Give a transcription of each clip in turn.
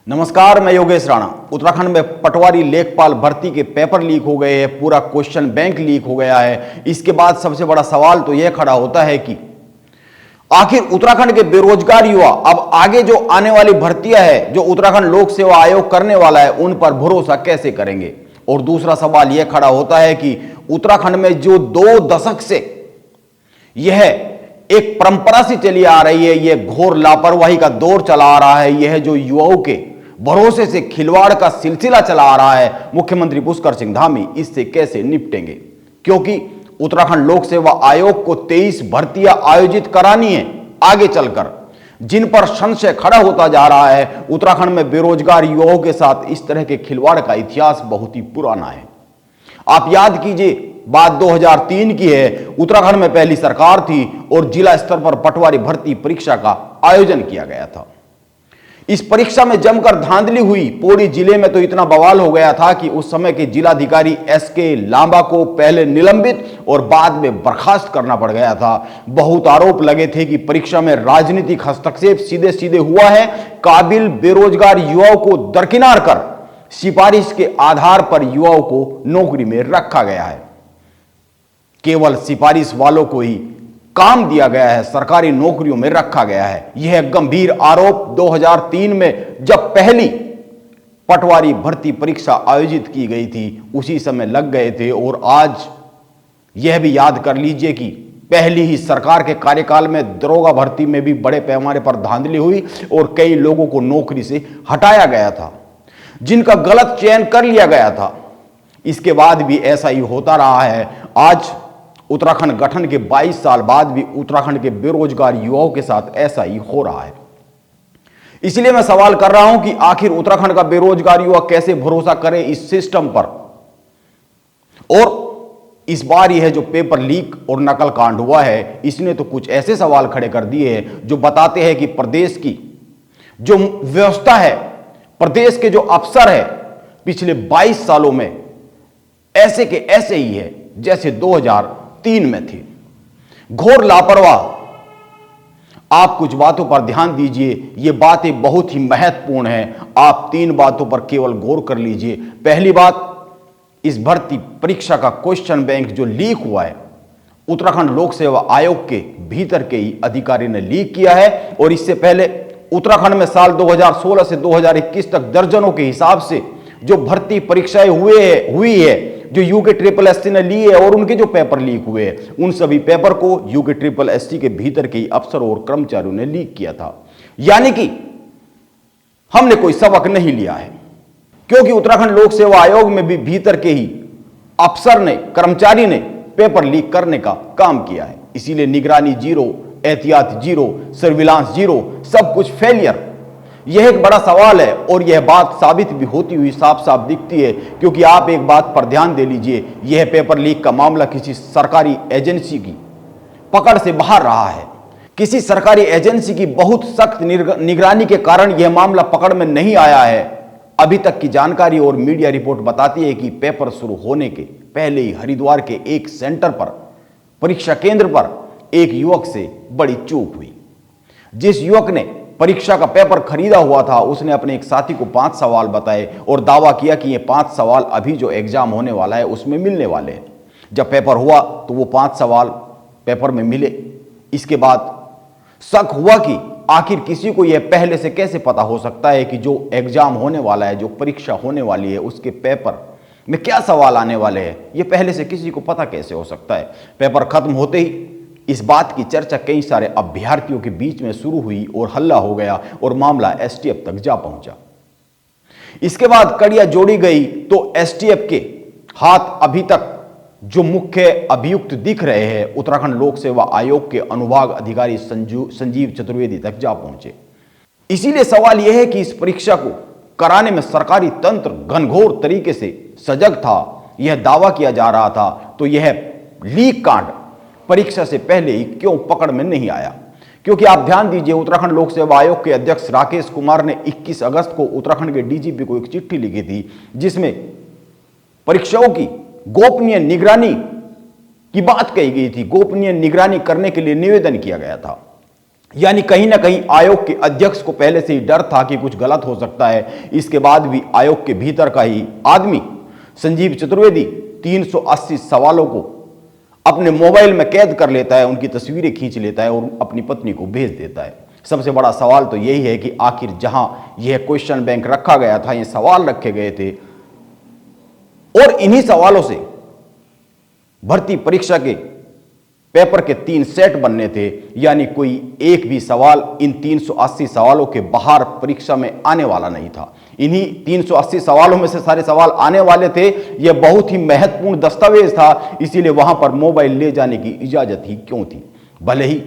नमस्कार, मैं योगेश राणा। उत्तराखंड में पटवारी लेखपाल भर्ती के पेपर लीक हो गए हैं, पूरा क्वेश्चन बैंक लीक हो गया है। इसके बाद सबसे बड़ा सवाल तो यह खड़ा होता है कि आखिर उत्तराखंड के बेरोजगार युवा अब आगे जो आने वाली भर्तियां है जो उत्तराखंड लोक सेवा आयोग करने वाला है उन पर भरोसा कैसे करेंगे। और दूसरा सवाल यह खड़ा होता है कि उत्तराखंड में जो 2 दशक से यह एक परंपरा से चली आ रही है, यह घोर लापरवाही का दौर चला आ रहा है, यह जो युवाओं के भरोसे से खिलवाड़ का सिलसिला चला आ रहा है, मुख्यमंत्री पुष्कर सिंह धामी इससे कैसे निपटेंगे। क्योंकि उत्तराखंड लोक सेवा आयोग को 23 भर्तियां आयोजित करानी है आगे चलकर, जिन पर संशय खड़ा होता जा रहा है। उत्तराखंड में बेरोजगार युवाओं के साथ इस तरह के खिलवाड़ का इतिहास बहुत ही पुराना है। आप याद कीजिए, बात 2003 की है। उत्तराखंड में पहली सरकार थी और जिला स्तर पर पटवारी भर्ती परीक्षा का आयोजन किया गया था। इस परीक्षा में जमकर धांधली हुई। पौड़ी जिले में तो इतना बवाल हो गया था कि उस समय के जिलाधिकारी SK लांबा को पहले निलंबित और बाद में बर्खास्त करना पड़ गया था। बहुत आरोप लगे थे कि परीक्षा में राजनीतिक हस्तक्षेप सीधे सीधे हुआ है। काबिल बेरोजगार युवाओं को दरकिनार कर सिफारिश के आधार पर युवाओं को नौकरी में रखा गया है। केवल सिफारिश वालों को ही काम दिया गया है, सरकारी नौकरियों में रखा गया है। यह गंभीर आरोप 2003 में जब पहली पटवारी भर्ती परीक्षा आयोजित की गई थी उसी समय लग गए थे। और आज यह भी याद कर लीजिए कि पहली ही सरकार के कार्यकाल में दरोगा भर्ती में भी बड़े पैमाने पर धांधली हुई और कई लोगों को नौकरी से हटाया गया था, जिनका गलत चयन कर लिया गया था। इसके बाद भी ऐसा ही होता रहा है। आज उत्तराखंड गठन के 22 साल बाद भी उत्तराखंड के बेरोजगार युवाओं के साथ ऐसा ही हो रहा है। इसलिए मैं सवाल कर रहा हूं कि आखिर उत्तराखंड का बेरोजगार युवा कैसे भरोसा करे इस सिस्टम पर। और इस बार यह जो पेपर लीक और नकल कांड हुआ है, इसने तो कुछ ऐसे सवाल खड़े कर दिए हैं जो बताते हैं कि प्रदेश की जो व्यवस्था है, प्रदेश के जो अफसर है, पिछले 22 सालों में ऐसे के ऐसे ही है जैसे 2003 में थे। घोर लापरवाह। आप कुछ बातों पर ध्यान दीजिए, ये बातें बहुत ही महत्वपूर्ण हैं। आप 3 बातों पर केवल गौर कर लीजिए। पहली बात, इस भर्ती परीक्षा का क्वेश्चन बैंक जो लीक हुआ है, उत्तराखंड लोक सेवा आयोग के भीतर के ही अधिकारी ने लीक किया है। और इससे पहले उत्तराखंड में साल 2016 से 2021 तक दर्जनों के हिसाब से जो भर्ती परीक्षाएं हुई है जो UKSSC ने ली है और उनके जो पेपर लीक हुए हैं, उन सभी पेपर को UKSSC के भीतर के ही अफसर और कर्मचारियों ने लीक किया था। यानी कि हमने कोई सबक नहीं लिया है, क्योंकि उत्तराखंड लोक सेवा आयोग में भी भीतर के ही अफसर ने, कर्मचारी ने पेपर लीक करने का काम किया है। इसीलिए निगरानी जीरो, एहतियात जीरो, सर्विलांस जीरो, सब कुछ फेलियर। यह एक बड़ा सवाल है और यह बात साबित भी होती हुई साफ साफ दिखती है। क्योंकि आप एक बात पर ध्यान दे लीजिए, यह पेपर लीक का मामला किसी सरकारी एजेंसी की पकड़ से बाहर रहा है। किसी सरकारी एजेंसी की बहुत सख्त निगरानी के कारण यह मामला पकड़ में नहीं आया है। अभी तक की जानकारी और मीडिया रिपोर्ट बताती है कि पेपर शुरू होने के पहले ही हरिद्वार के एक सेंटर पर, परीक्षा केंद्र पर, एक युवक से बड़ी चूक हुई। जिस युवक ने परीक्षा का पेपर खरीदा हुआ था, उसने अपने एक साथी को 5 सवाल बताए और दावा किया कि ये 5 सवाल अभी जो एग्जाम होने वाला है उसमें मिलने वाले हैं। जब पेपर हुआ तो वो 5 सवाल पेपर में मिले। इसके बाद शक हुआ कि आखिर किसी को यह पहले से कैसे पता हो सकता है कि जो एग्जाम होने वाला है, जो परीक्षा होने वाली है, उसके पेपर में क्या सवाल आने वाले हैं, यह पहले से किसी को पता कैसे हो सकता है। पेपर खत्म होते ही इस बात की चर्चा कई सारे अभ्यर्थियों के बीच में शुरू हुई और हल्ला हो गया और मामला STF तक जा पहुंचा। इसके बाद कड़ियां जोड़ी गई तो STF के हाथ अभी तक जो मुख्य अभियुक्त दिख रहे हैं, उत्तराखंड लोक सेवा आयोग के अनुभाग अधिकारी संजीव चतुर्वेदी तक जा पहुंचे। इसीलिए सवाल यह है कि इस परीक्षा को कराने में सरकारी तंत्र घनघोर तरीके से सजग था, यह दावा किया जा रहा था, तो यह लीक कांड परीक्षा से पहले ही क्यों पकड़ में नहीं आया। क्योंकि आप ध्यान दीजिए, उत्तराखंड लोक सेवा आयोग के अध्यक्ष राकेश कुमार ने 21 अगस्त को उत्तराखंड के DGP को एक चिट्ठी लिखी थी, जिसमें परीक्षाओं की गोपनीय निगरानी की बात कही गई थी। गोपनीय निगरानी करने के लिए निवेदन किया गया था। यानी कहीं ना कहीं आयोग के अध्यक्ष को पहले से ही डर था कि कुछ गलत हो सकता है। इसके बाद भी आयोग के भीतर का ही आदमी संजीव चतुर्वेदी 380 सवालों को अपने मोबाइल में कैद कर लेता है, उनकी तस्वीरें खींच लेता है और अपनी पत्नी को भेज देता है। सबसे बड़ा सवाल तो यही है कि आखिर जहां यह क्वेश्चन बैंक रखा गया था, ये सवाल रखे गए थे और इन्हीं सवालों से भर्ती परीक्षा के पेपर के 3 सेट बनने थे, यानी कोई एक भी सवाल इन 380 सवालों के बाहर परीक्षा में आने वाला नहीं था। इन्हीं 380 सवालों में से सारे सवाल आने वाले थे। यह बहुत ही महत्वपूर्ण दस्तावेज था, इसीलिए वहां पर मोबाइल ले जाने की इजाजत ही क्यों थी, भले ही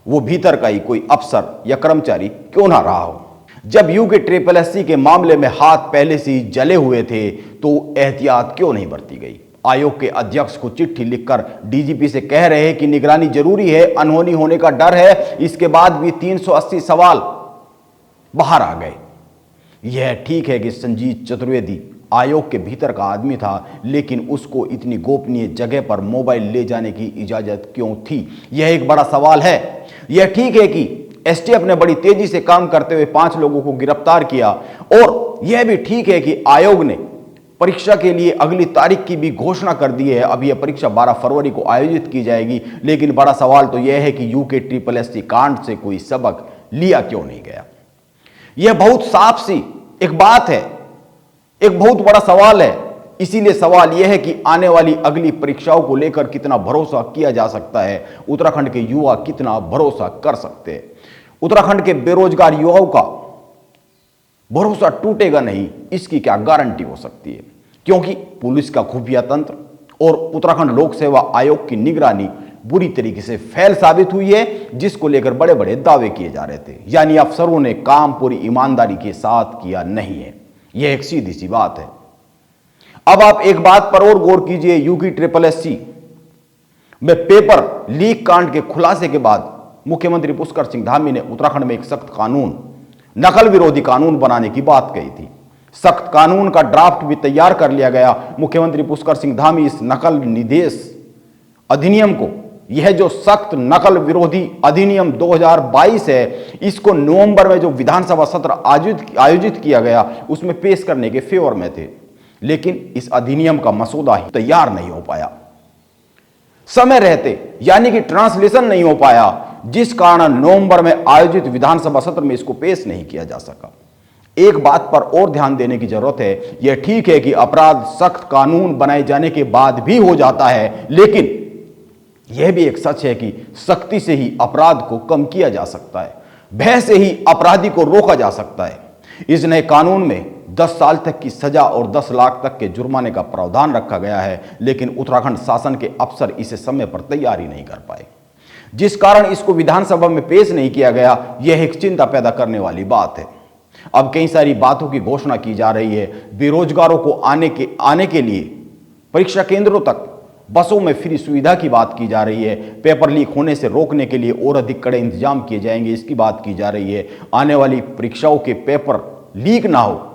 वो भीतर का ही कोई अफसर या कर्मचारी क्यों ना रहा हो। जब यूके SSS के मामले में हाथ पहले से ही जले हुए थे तो एहतियात क्यों नहीं बरती गई। आयोग के अध्यक्ष को चिट्ठी लिखकर डीजीपी से कह रहे हैं कि निगरानी जरूरी है, अनहोनी होने का डर है। इसके बाद भी 380 सवाल बाहर आ गए। यह ठीक है कि संजीव चतुर्वेदी आयोग के भीतर का आदमी था, लेकिन उसको इतनी गोपनीय जगह पर मोबाइल ले जाने की इजाजत क्यों थी, यह एक बड़ा सवाल है। यह ठीक है कि एसटीएफ ने बड़ी तेजी से काम करते हुए 5 लोगों को गिरफ्तार किया, और यह भी ठीक है कि आयोग ने परीक्षा के लिए अगली तारीख की भी घोषणा कर दी है। अब यह परीक्षा 12 फरवरी को आयोजित की जाएगी, लेकिन बड़ा सवाल तो यह है कि यूके SSS कांड से कोई सबक लिया क्यों नहीं गया। यह बहुत साफ सी एक बात है, एक बहुत बड़ा सवाल है। इसीलिए सवाल यह है कि आने वाली अगली परीक्षाओं को लेकर कितना भरोसा किया जा सकता है, उत्तराखंड के युवा कितना भरोसा कर सकते हैं। उत्तराखंड के बेरोजगार युवाओं का भरोसा टूटेगा नहीं, इसकी क्या गारंटी हो सकती है, क्योंकि पुलिस का खुफिया तंत्र और उत्तराखंड लोक सेवा आयोग की निगरानी बुरी तरीके से फेल साबित हुई है, जिसको लेकर बड़े बड़े दावे किए जा रहे थे। यानी अफसरों ने काम पूरी ईमानदारी के साथ किया नहीं है, यह एक सीधी सी बात है। अब आप एक बात पर और गौर कीजिए, यूके SSS में पेपर लीक कांड के खुलासे के बाद मुख्यमंत्री पुष्कर सिंह धामी ने उत्तराखंड में एक सख्त कानून, नकल विरोधी कानून बनाने की बात कही थी। सख्त कानून का ड्राफ्ट भी तैयार कर लिया गया। मुख्यमंत्री पुष्कर सिंह धामी इस नकल निदेश अधिनियम को, यह जो सख्त नकल विरोधी अधिनियम 2022 है, इसको नवंबर में जो विधानसभा सत्र आयोजित किया गया उसमें पेश करने के फेवर में थे, लेकिन इस अधिनियम का मसौदा ही तैयार नहीं हो पाया समय रहते, यानी कि ट्रांसलेशन नहीं हो पाया, जिस कारण नवंबर में आयोजित विधानसभा सत्र में इसको पेश नहीं किया जा सका। एक बात पर और ध्यान देने की जरूरत है। यह ठीक है कि अपराध सख्त कानून बनाए जाने के बाद भी हो जाता है, लेकिन यह भी एक सच है कि सख्ती से ही अपराध को कम किया जा सकता है, भय से ही अपराधी को रोका जा सकता है। इस नए कानून में 10 साल तक की सजा और 10 लाख तक के जुर्माने का प्रावधान रखा गया है, लेकिन उत्तराखंड शासन के अफसर इसे समय पर तैयारी नहीं कर पाए, जिस कारण इसको विधानसभा में पेश नहीं किया गया। यह एक चिंता पैदा करने वाली बात है। अब कई सारी बातों की घोषणा की जा रही है। बेरोजगारों को आने के लिए परीक्षा केंद्रों तक बसों में फ्री सुविधा की बात की जा रही है। पेपर लीक होने से रोकने के लिए और अधिक कड़े इंतजाम किए जाएंगे, इसकी बात की जा रही है। आने वाली परीक्षाओं के पेपर लीक ना हो,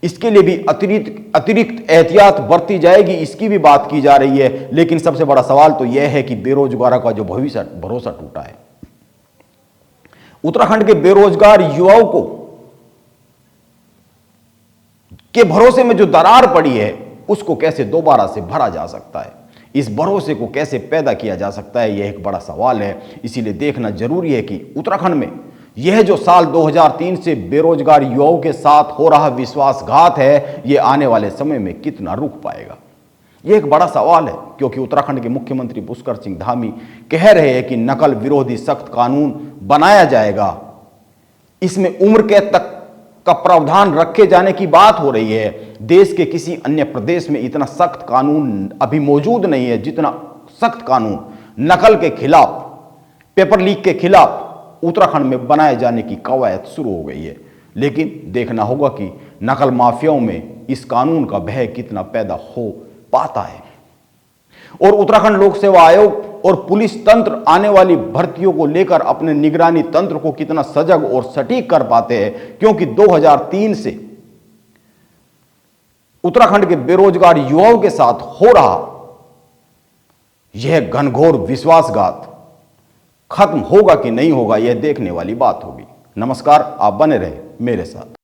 इसके लिए भी अतिरिक्त एहतियात बरती जाएगी, इसकी भी बात की जा रही है। लेकिन सबसे बड़ा सवाल तो यह है कि बेरोजगारों का जो भरोसा टूटा है, उत्तराखंड के बेरोजगार युवाओं को के भरोसे में जो दरार पड़ी है, उसको कैसे दोबारा से भरा जा सकता है, इस भरोसे को कैसे पैदा किया जा सकता है, यह एक बड़ा सवाल है। इसीलिए देखना जरूरी है कि उत्तराखंड में यह जो साल 2003 से बेरोजगार युवाओं के साथ हो रहा विश्वासघात है, यह आने वाले समय में कितना रुक पाएगा, यह एक बड़ा सवाल है। क्योंकि उत्तराखंड के मुख्यमंत्री पुष्कर सिंह धामी कह रहे हैं कि नकल विरोधी सख्त कानून बनाया जाएगा, इसमें उम्र कैद तक का प्रावधान रखे जाने की बात हो रही है। देश के किसी अन्य प्रदेश में इतना सख्त कानून अभी मौजूद नहीं है जितना सख्त कानून नकल के खिलाफ, पेपर लीक के खिलाफ उत्तराखंड में बनाए जाने की कवायद शुरू हो गई है। लेकिन देखना होगा कि नकल माफियाओं में इस कानून का भय कितना पैदा हो पाता है, और उत्तराखंड लोक सेवा आयोग और पुलिस तंत्र आने वाली भर्तियों को लेकर अपने निगरानी तंत्र को कितना सजग और सटीक कर पाते हैं। क्योंकि 2003 से उत्तराखंड के बेरोजगार युवाओं के साथ हो रहा यह घनघोर विश्वासघात खत्म होगा कि नहीं होगा, यह देखने वाली बात होगी। नमस्कार, आप बने रहे मेरे साथ।